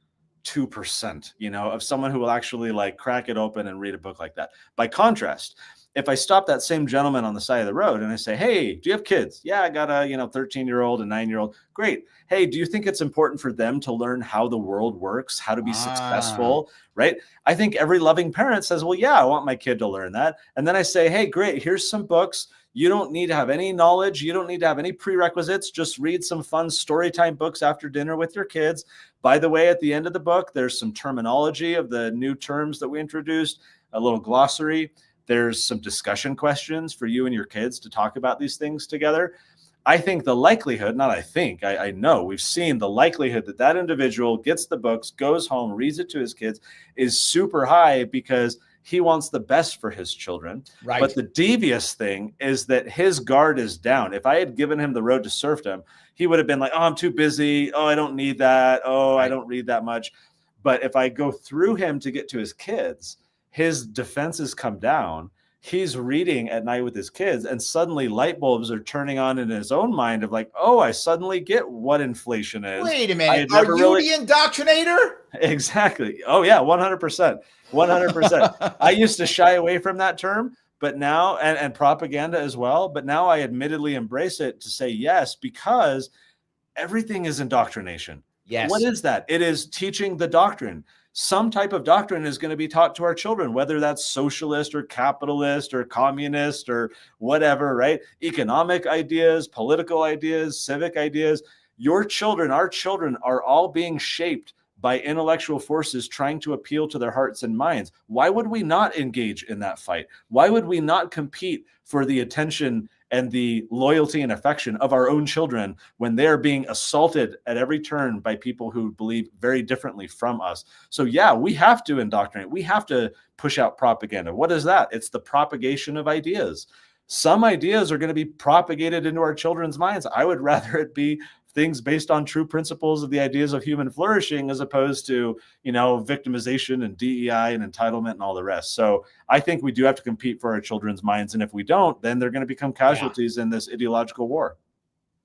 2%, of someone who will actually like crack it open and read a book like that. By contrast, if I stop that same gentleman on the side of the road and I say, hey, do you have kids? Yeah, I got a 13-year-old, a 9-year-old. Great. Hey, do you think it's important for them to learn how the world works, how to be successful, right? I think every loving parent says, well, yeah, I want my kid to learn that. And then I say, hey, great, here's some books. You don't need to have any knowledge. You don't need to have any prerequisites. Just read some fun story time books after dinner with your kids. By the way, at the end of the book, there's some terminology of the new terms that we introduced, a little glossary. There's some discussion questions for you and your kids to talk about these things together. I think the likelihood, I know we've seen the likelihood that individual gets the books, goes home, reads it to his kids is super high because he wants the best for his children. Right. But the devious thing is that his guard is down. If I had given him the Road to Serfdom, he would have been like, oh, I'm too busy. Oh, I don't need that. Oh, right. I don't read that much. But if I go through him to get to his kids, his defenses come down. He's reading at night with his kids, and suddenly light bulbs are turning on in his own mind of like, oh, I suddenly get what inflation is. Wait a minute. Are you the indoctrinator? Exactly. Oh, yeah, 100%. 100%. I used to shy away from that term, but now, and propaganda as well, but now I admittedly embrace it to say yes, because everything is indoctrination. Yes. What is that? It is teaching the doctrine. Some type of doctrine is going to be taught to our children, whether that's socialist or capitalist or communist or whatever, right? Economic ideas, political ideas, civic ideas. Your children, our children are all being shaped by intellectual forces trying to appeal to their hearts and minds. Why would we not engage in that fight? Why would we not compete for the attention and the loyalty and affection of our own children when they're being assaulted at every turn by people who believe very differently from us? So yeah, we have to indoctrinate. We have to push out propaganda. What is that? It's the propagation of ideas. Some ideas are going to be propagated into our children's minds. I would rather it be things based on true principles of the ideas of human flourishing, as opposed to, victimization and DEI and entitlement and all the rest. So I think we do have to compete for our children's minds. And if we don't, then they're going to become casualties in this ideological war.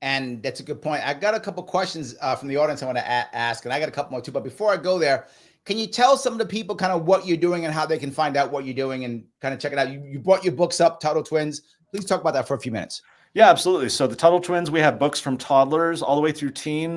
And that's a good point. I got a couple questions from the audience I want to ask, and I got a couple more too. But before I go there, can you tell some of the people kind of what you're doing and how they can find out what you're doing and kind of check it out? You brought your books up, Tuttle Twins. Please talk about that for a few minutes. Yeah, absolutely. So the Tuttle Twins, we have books from toddlers all the way through teen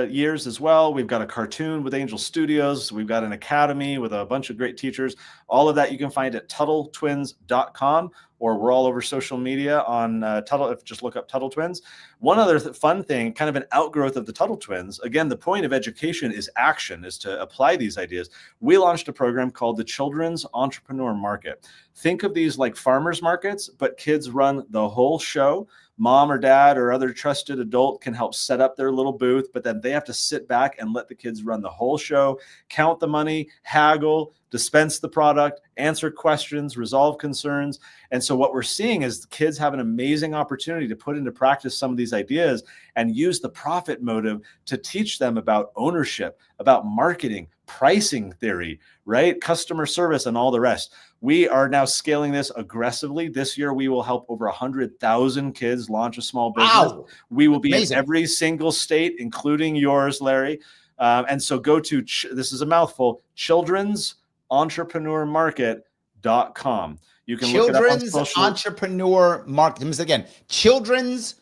years as well. We've got a cartoon with Angel Studios. We've got an academy with a bunch of great teachers. All of that you can find at TuttleTwins.com, or we're all over social media on Tuttle. If just look up Tuttle Twins. One other fun thing, kind of an outgrowth of the Tuttle Twins. Again, the point of education is action, is to apply these ideas. We launched a program called the Children's Entrepreneur Market. Think of these like farmers markets, but kids run the whole show. Mom or dad or other trusted adult can help set up their little booth, but then they have to sit back and let the kids run the whole show, count the money, haggle, dispense the product, answer questions, resolve concerns. And so what we're seeing is the kids have an amazing opportunity to put into practice some of these ideas and use the profit motive to teach them about ownership, about marketing, pricing theory, right? Customer service and all the rest. We are now scaling this aggressively. This year, we will help over 100,000 kids launch a small business. Wow. We will be Amazing. in every single state, including yours, Larry. And so go to, this is a mouthful, children'sentrepreneurmarket.com. You can look it up on social. Entrepreneur Market. Again, children's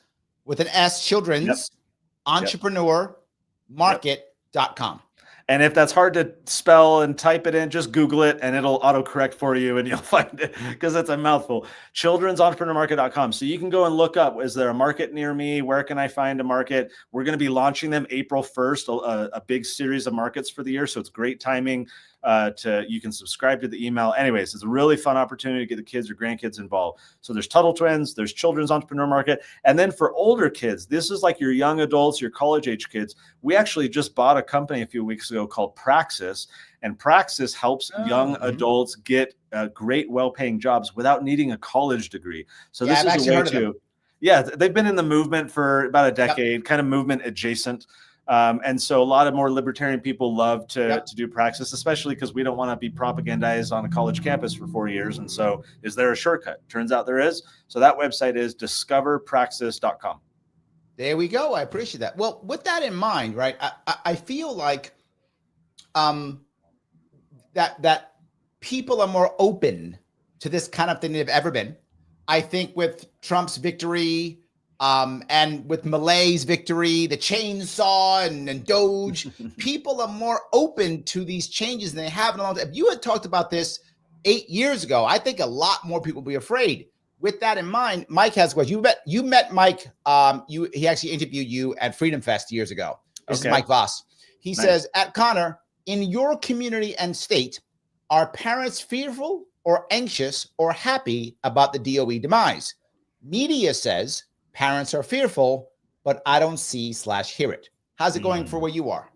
with an S, children's entrepreneur market.com. And if that's hard to spell and type it in, just Google it and it'll autocorrect for you and you'll find it because it's a mouthful. Children'sentrepreneurmarket.com. So you can go and look up, is there a market near me? Where can I find a market? We're going to be launching them April 1st, a big series of markets for the year. So it's great timing. You can subscribe to the email. Anyways, it's a really fun opportunity to get the kids or grandkids involved. So there's Tuttle Twins, there's Children's Entrepreneur Market. And then for older kids, this is like your young adults, your college age kids. We actually just bought a company a few weeks ago called Praxis, and Praxis helps young adults get great, well-paying jobs without needing a college degree. So this is a way to, they've been in the movement for about a decade, kind of movement adjacent. And so a lot of more libertarian people love to do Praxis, especially because we don't want to be propagandized on a college campus for 4 years. And so is there a shortcut? Turns out there is. So that website is discoverpraxis.com. There we go. I appreciate that. Well, with that in mind, right, I feel like that people are more open to this kind of thing than they've ever been. I think with Trump's victory, and with Malay's victory, the chainsaw and Doge, people are more open to these changes than they have in a long time. If you had talked about this 8 years ago, I think a lot more people would be afraid. With that in mind, Mike has a question. You met Mike. He actually interviewed you at Freedom Fest years ago. This is Mike Voss. He says, at Connor, in your community and state, are parents fearful or anxious or happy about the DOE demise? Media says parents are fearful, but I don't see/hear it. How's it going for where you are?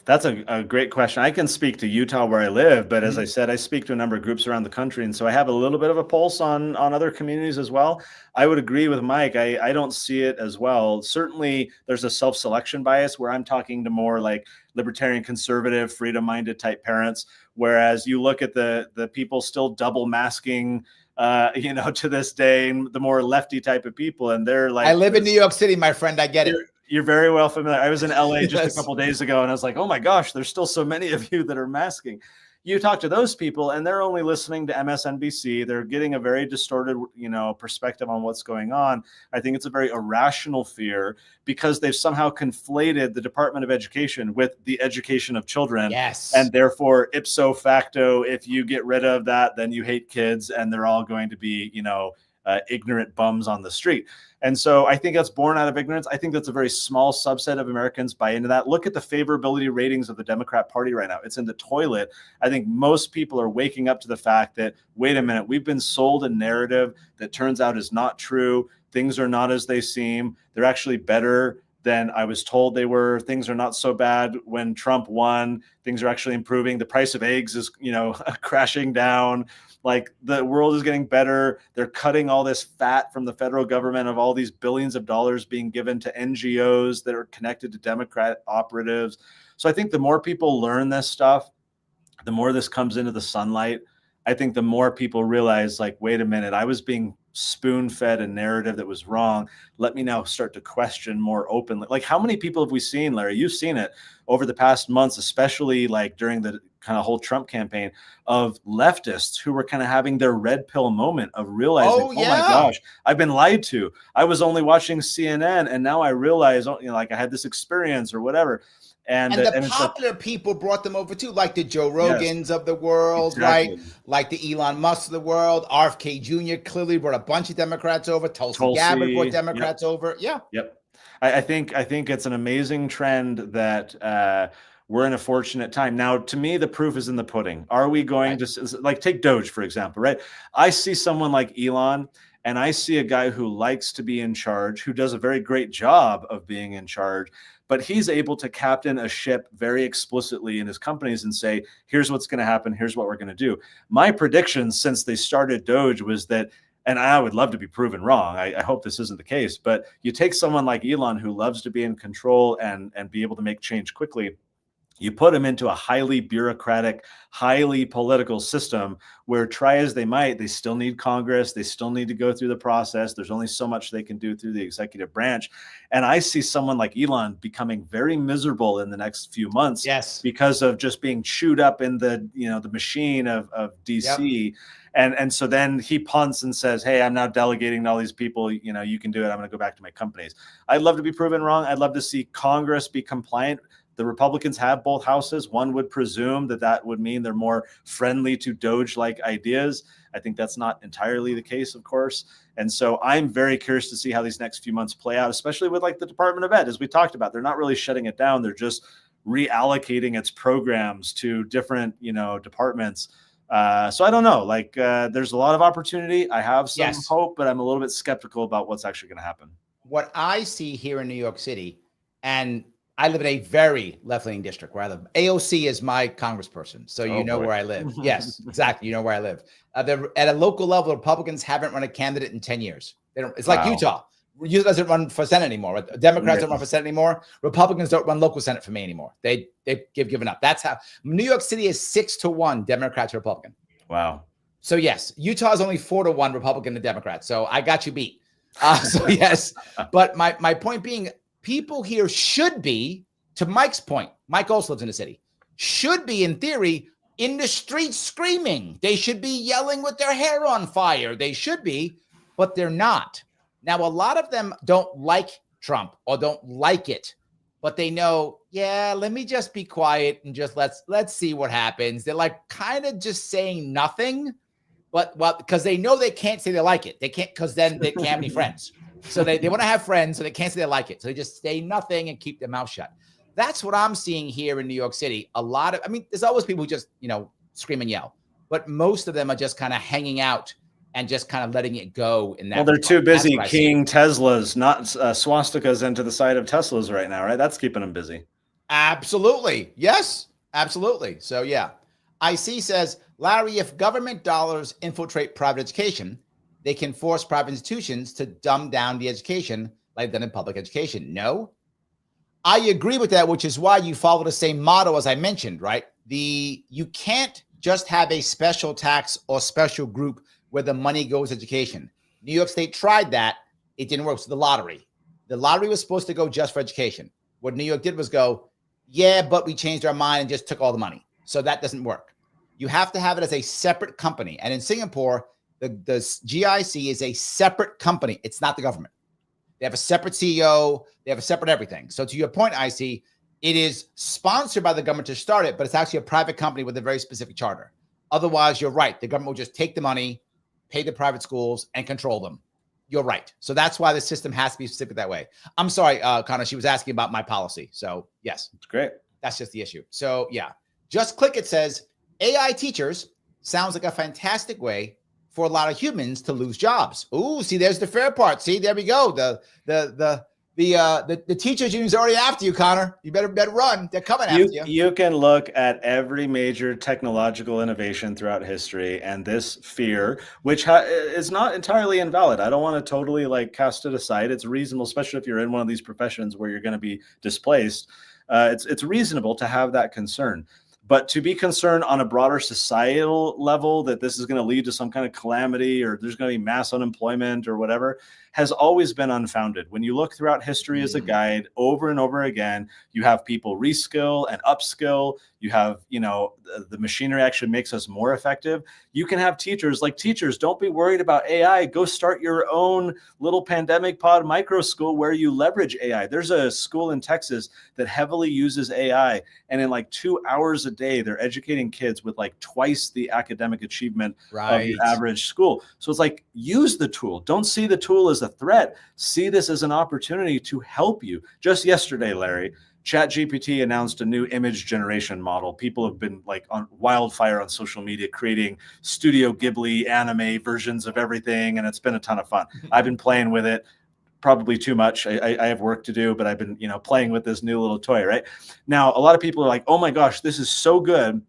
That's a great question. I can speak to Utah where I live, but as I said, I speak to a number of groups around the country. And so I have a little bit of a pulse on other communities as well. I would agree with Mike. I don't see it as well. Certainly there's a self-selection bias where I'm talking to more like libertarian, conservative, freedom-minded type parents. Whereas you look at the people still double masking, to this day, and the more lefty type of people. And they're like, I live in New York City, my friend. I get it. You're very well familiar. I was in LA just a couple of days ago and I was like, oh my gosh, there's still so many of you that are masking. You talk to those people and they're only listening to MSNBC. They're getting a very distorted, perspective on what's going on. I think it's a very irrational fear because they've somehow conflated the Department of Education with the education of children. Yes. And therefore, ipso facto, if you get rid of that, then you hate kids and they're all going to be, ignorant bums on the street. And so I think that's born out of ignorance. I think that's a very small subset of Americans buy into that. Look at the favorability ratings of the Democrat Party right now. It's in the toilet. I think most people are waking up to the fact that, wait a minute, we've been sold a narrative that turns out is not true. Things are not as they seem. They're actually better than I was told they were. Things are not so bad when Trump won. Things are actually improving. The price of eggs is, crashing down. Like the world is getting better. They're cutting all this fat from the federal government of all these billions of dollars being given to NGOs that are connected to Democrat operatives. So I think the more people learn this stuff, the more this comes into the sunlight. I think the more people realize, like, wait a minute, I was being spoon-fed a narrative that was wrong. Let me now start to question more openly. Like, how many people have we seen, Larry? You've seen it over the past months, especially like during the kind of whole Trump campaign, of leftists who were kind of having their red pill moment of realizing, oh my gosh, I've been lied to. I was only watching CNN and now I realize, like I had this experience or whatever. And the popular people brought them over too, like the Joe Rogans of the world, right? Like the Elon Musk of the world. RFK Jr. clearly brought a bunch of Democrats over. Tulsi Gabbard brought Democrats over. Yeah. Yep. I think it's an amazing trend that we're in a fortunate time. Now, to me, the proof is in the pudding. Are we going to, like, take Doge, for example, right? I see someone like Elon, and I see a guy who likes to be in charge, who does a very great job of being in charge, but he's able to captain a ship very explicitly in his companies and say, here's what's going to happen. Here's what we're going to do. My prediction since they started Doge was that, and I would love to be proven wrong, I hope this isn't the case, but you take someone like Elon who loves to be in control and be able to make change quickly. You put them into a highly bureaucratic, highly political system where, try as they might, they still need Congress. They still need to go through the process. There's only so much they can do through the executive branch. And I see someone like Elon becoming very miserable in the next few months, Yes, because of just being chewed up in the, the machine of DC. Yep. And so then he punts and says, hey, I'm now delegating to all these people, you can do it. I'm going to go back to my companies. I'd love to be proven wrong. I'd love to see Congress be compliant. The Republicans have both houses. One would presume that would mean they're more friendly to Doge-like ideas. I think that's not entirely the case, of course. And so I'm very curious to see how these next few months play out, especially with like the Department of Ed, as we talked about. They're not really shutting it down. They're just reallocating its programs to different, departments. So I don't know, there's a lot of opportunity. I have some hope, but I'm a little bit skeptical about what's actually going to happen. What I see here in New York City, and I live in a very left-leaning district where I live. AOC is my congressperson, so you know where I live. Yes, exactly. You know where I live. At a local level, Republicans haven't run a candidate in 10 years. They don't. It's like Utah. Utah doesn't run for Senate anymore. Democrats don't run for Senate anymore. Republicans don't run local Senate for me anymore. They've given up. That's how New York City is 6-1 Democrat to Republican. Wow. So yes, Utah is only 4-1 Republican to Democrat. So I got you beat. So yes, but my point being, people here should be, to Mike's point, Mike also lives in the city, should be, in theory, in the streets screaming. They should be yelling with their hair on fire. They should be, but they're not. Now, a lot of them don't like Trump or don't like it, but they know, let me just be quiet and just let's see what happens. They're like kind of just saying nothing, but because they know they can't say they like it. They can't, because then they can't have any friends. So they want to have friends, so they can't say they like it. So they just say nothing and keep their mouth shut. That's what I'm seeing here in New York City. There's always people who just, scream and yell, but most of them are just kind of hanging out and just kind of letting it go in that. Well, they're too busy keying Teslas, not swastikas into the side of Teslas right now, right? That's keeping them busy. Absolutely. Yes, absolutely. So yeah, IC says, Larry, if government dollars infiltrate private education, they can force private institutions to dumb down the education like done in public education. No, I agree with that, which is why you follow the same model as I mentioned, right? You can't just have a special tax or special group where the money goes to education. New York State tried that. It didn't work. So the lottery was supposed to go just for education. What New York did was go, but we changed our mind and just took all the money. So that doesn't work. You have to have it as a separate company. And in Singapore, the GIC is a separate company. It's not the government. They have a separate CEO. They have a separate everything. So to your point, IC, it is sponsored by the government to start it, but it's actually a private company with a very specific charter. Otherwise, you're right. The government will just take the money, pay the private schools, and control them. You're right. So that's why the system has to be specific that way. I'm sorry, Connor, she was asking about my policy. So yes. That's great. That's just the issue. So yeah, Just Click It says, AI teachers sounds like a fantastic way for a lot of humans to lose jobs. Ooh, see, there's the fair part. See, there we go. The teachers union's already after you, Connor. You better run. They're coming after you. You can look at every major technological innovation throughout history, and this fear, which is not entirely invalid. I don't want to totally cast it aside. It's reasonable, especially if you're in one of these professions where you're going to be displaced. It's reasonable to have that concern. But to be concerned on a broader societal level that this is going to lead to some kind of calamity or there's going to be mass unemployment or whatever has always been unfounded. When you look throughout history as a guide over and over again, you have people reskill and upskill. You have, the machinery actually makes us more effective. You can have teachers don't be worried about AI. Go start your own little pandemic pod micro school where you leverage AI. There's a school in Texas that heavily uses AI. And in 2 hours a day, they're educating kids with twice the academic achievement of the average school. So it's use the tool. Don't see the tool as a threat. See this as an opportunity to help you. Just yesterday, Larry, ChatGPT announced a new image generation model. People have been on wildfire on social media, creating Studio Ghibli anime versions of everything. And it's been a ton of fun. I've been playing with it. Probably too much. I have work to do, but I've been, playing with this new little toy right now. A lot of people are like, oh my gosh, this is so good.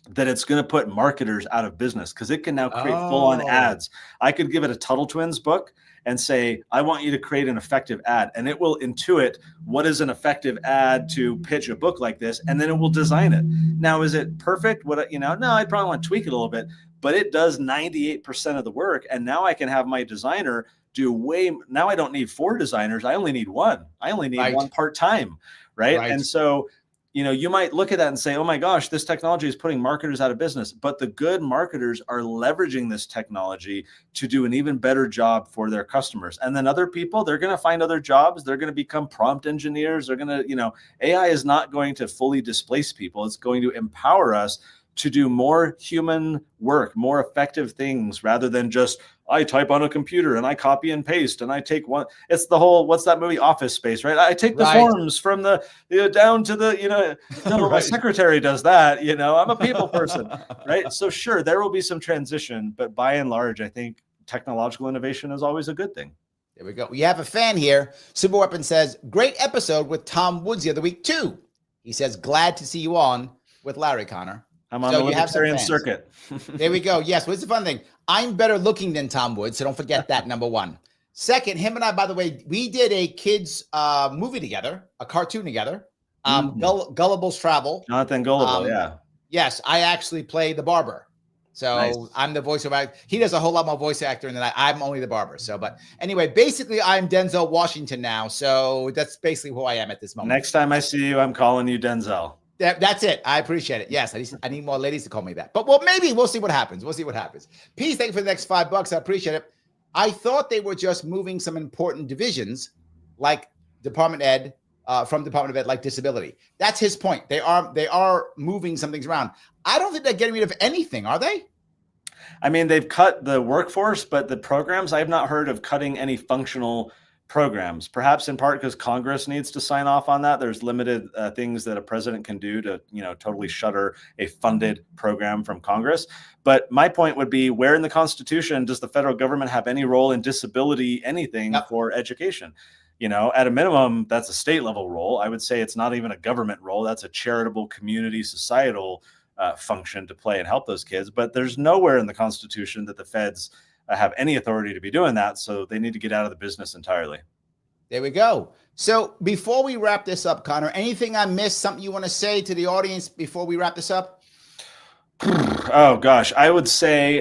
that it's going to put marketers out of business because it can now create full-on Oh, ads. I could give it a Tuttle Twins book and say, I want you to create an effective ad, and it will intuit what is an effective ad to pitch a book like this, and then it will design it. Now, is it perfect? No, I'd probably want to tweak it a little bit, but it does 98% of the work, and now I can have my designer now I don't need 4 designers. I only need 1. I only need Right. 1 part-time, right? Right. And so, you might look at that and say, oh my gosh, this technology is putting marketers out of business. But the good marketers are leveraging this technology to do an even better job for their customers. And then other people, they're going to find other jobs. They're going to become prompt engineers. They're going to, AI is not going to fully displace people. It's going to empower us to do more human work, more effective things, rather than just I type on a computer and I copy and paste and I take one. It's the whole, what's that movie, Office Space, right? I take the forms from the down to the, no, my secretary does that. I'm a people person, right? So sure, there will be some transition, but by and large, I think technological innovation is always a good thing. There we go. We have a fan here. Super Weapon says, great episode with Tom Woods the other week too. He says, glad to see you on with Larry, Connor. I'm on the libertarian circuit. There we go. Yes, well, it's a fun thing. I'm better looking than Tom Woods, so don't forget that, number one. Second, him and I, by the way, we did a kids movie together, a cartoon together, Gullible's Travel. Jonathan Gullible, yeah. Yes, I actually play the barber. So nice. I'm the voiceover. He does a whole lot more voice acting than I'm only the barber. So, but anyway, basically, I'm Denzel Washington now. So that's basically who I am at this moment. Next time I see you, I'm calling you Denzel. That's it. I appreciate it. Yes, I need more ladies to call me that. But maybe we'll see what happens. We'll see what happens. Peace, thank you for the next $5. I appreciate it. I thought they were just moving some important divisions, like Department Ed, from Department of Ed, like disability. That's his point. They are moving some things around. I don't think they're getting rid of anything, are they? I mean, they've cut the workforce, but the programs, I've not heard of cutting any functional programs, perhaps in part because Congress needs to sign off on that. There's limited things that a president can do to, totally shutter a funded program from Congress. But my point would be, where in the Constitution does the federal government have any role in disability, anything for education? At a minimum, that's a state level role. I would say it's not even a government role. That's a charitable, community, societal function to play and help those kids. But there's nowhere in the Constitution that the feds have any authority to be doing that. So they need to get out of the business entirely. There we go. So before we wrap this up, Connor, anything I missed, something you want to say to the audience before we wrap this up? Oh, gosh. I would say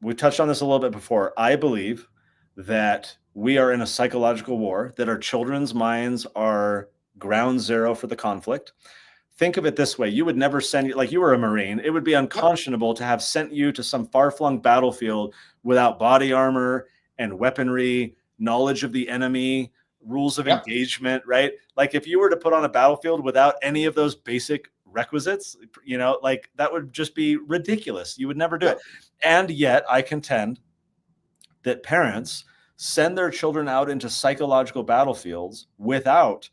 we touched on this a little bit before. I believe that we are in a psychological war, that our children's minds are ground zero for the conflict. Think of it this way. You would never send you, like you were a Marine. It would be unconscionable to have sent you to some far-flung battlefield without body armor and weaponry, knowledge of the enemy, rules of engagement, right? Like if you were to put on a battlefield without any of those basic requisites, like that would just be ridiculous. You would never do it. And yet I contend that parents send their children out into psychological battlefields without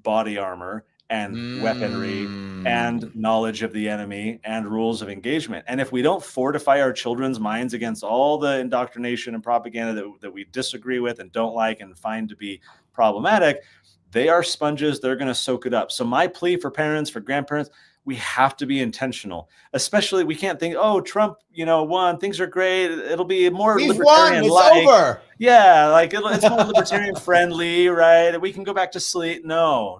body armor and weaponry and knowledge of the enemy and rules of engagement. And if we don't fortify our children's minds against all the indoctrination and propaganda that we disagree with and don't like and find to be problematic, they are sponges. They're going to soak it up. So my plea for parents, for grandparents, we have to be intentional. Especially, we can't think, oh, Trump, won. Things are great. It'll be more libertarian. It's over. Yeah, like it's more libertarian friendly, right? We can go back to sleep. No.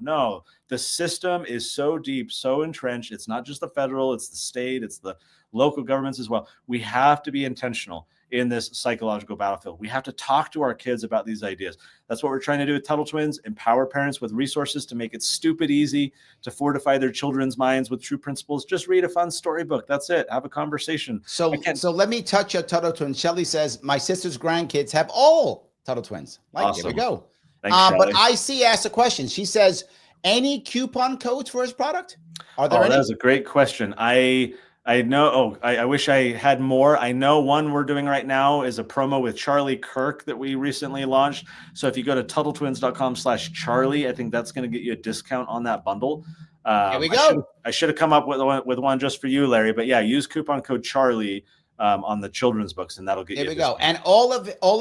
The system is so deep, so entrenched. It's not just the federal, it's the state, it's the local governments as well. We have to be intentional in this psychological battlefield. We have to talk to our kids about these ideas. That's what we're trying to do with Tuttle Twins, empower parents with resources to make it stupid easy to fortify their children's minds with true principles. Just read a fun storybook. That's it. Have a conversation. So let me touch a Tuttle Twin. Shelly says, my sister's grandkids have all Tuttle Twins. Awesome. There we go. Thanks, but IC asked a question. She says, any coupon codes for his product? Are there any? That's a great question. I know. I wish I had more. I know one we're doing right now is a promo with Charlie Kirk that we recently launched. So if you go to TuttleTwins.com/Charlie, I think that's going to get you a discount on that bundle. Here we go. I should have come up with one just for you, Larry. But yeah, use coupon code Charlie on the children's books, and that'll get you. There we go. And all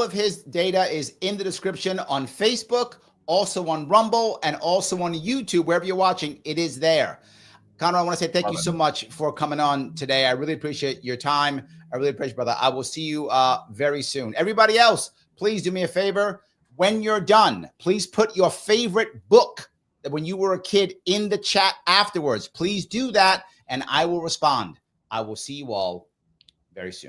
of his data is in the description on Facebook, also on Rumble, and also on YouTube. Wherever you're watching, it is there. Connor, I want to say thank Love you it. so much for coming on today. I really appreciate your time. I really appreciate it, brother. I will see you very soon. Everybody else, please do me a favor. When you're done, please put your favorite book that when you were a kid in the chat afterwards. Please do that, and I will respond. I will see you all very soon.